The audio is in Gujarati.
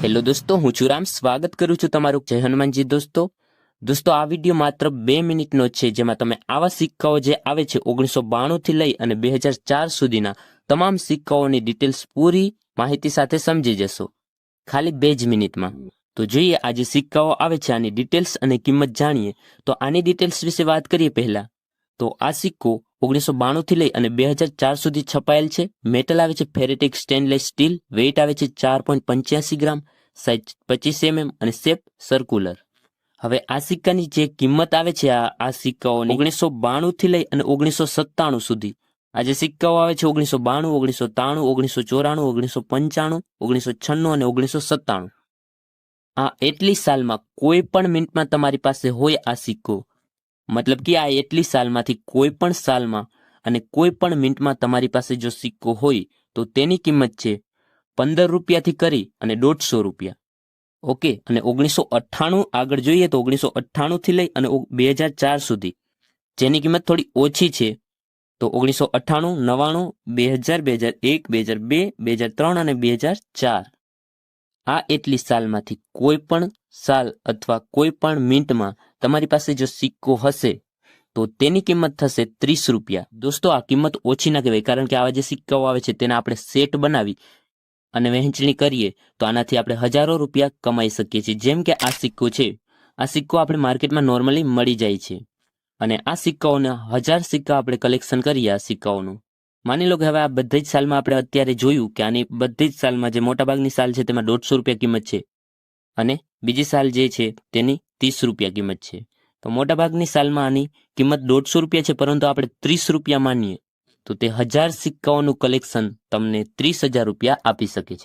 હેલો દોસ્તો, હું છું રામ. સ્વાગત કરું છું તમારું. જય હનુમાનજી. દોસ્તો આ વિડીયો માત્ર 2 મિનિટનો છે, જેમાં તમે આવા સિક્કાઓ જે આવે છે 1992 થી લઈ અને 2004 સુધીના તમામ સિક્કાઓની ડિટેલ્સ પૂરી માહિતી સાથે સમજી જશો, ખાલી 2 જ મિનિટમાં. તો જોઈએ આ જે સિક્કાઓ આવે છે આની ડિટેલ્સ અને કિંમત જાણીએ. તો આની ડિટેલ્સ વિશે વાત કરીએ પહેલા. તો આ સિક્કો 1992 થી લઈ અને 2004 સુધી છપાયેલ છે. મેટલ આવે છે ફેરેટિક સ્ટેનલેસ સ્ટીલ. વેઇટ આવે છે 4.85 ગ્રામ. સાઇઝ 25 mm અને શેપ સર્ક્યુલર. હવે આ સિક્કાની જે કિંમત આવે છે આ સિક્કાઓની 1992 થી લઈ અને 1997 સુધી. આ જે સિક્કાઓ આવે છે 1992, 1993, 1994, 1995, 1996 અને 1997. આ એટલી સાલમાં કોઈ પણ મિનિટમાં તમારી પાસે હોય આ સિક્કો, મતલબ કે આ એટલી સાલમાંથી કોઈ પણ સાલમાં અને કોઈ પણ મિનિટમાં તમારી પાસે જો સિક્કો હોય તો તેની કિંમત છે 15 રૂપિયાથી કરી અને 150 રૂપિયા. ઓકે. અને 1998 આગળ જોઈએ તો 1998 થી લઈ અને 2004 સુધી, જેની કિંમત થોડી ઓછી છે. તો 1998, 99, 2000, 2001, 2002, 2003 અને 2004. આ એટલી સાલમાંથી કોઈ પણ સાલ અથવા કોઈ પણ મિનિટમાં તમારી પાસે જો સિક્કો હશે તો તેની કિંમત થશે 30 રૂપિયા. દોસ્તો આ કિંમત ઓછી ના કહેવાય, કારણ કે આવા જે સિક્કાઓ આવે છે તેના આપણે સેટ બનાવી અને વહેંચણી કરીએ તો આનાથી આપણે હજારો રૂપિયા કમાઈ શકીએ છીએ. જેમ કે આ સિક્કો છે, આ સિક્કો આપણે માર્કેટમાં નોર્મલી મળી જાય છે અને આ સિક્કાઓના 1000 સિક્કા આપણે કલેક્શન કરીએ આ સિક્કાઓનું. માની લો કે હવે આ બધી જ સાલમાં આપણે અત્યારે જોયું કે આની બધી જ સાલમાં જે મોટાભાગની સાલ છે તેમાં 150 રૂપિયા કિંમત છે અને બીજી સાલ જે છે તેની 30 રૂપિયા કિંમત છે. તો મોટાભાગની સાલમાં આની કિંમત 150 રૂપિયા છે, પરંતુ આપણે 30 રૂપિયા માનીએ તો તે 1000 સિક્કાઓનું કલેક્શન તમને 30,000 રૂપિયા આપી શકે છે.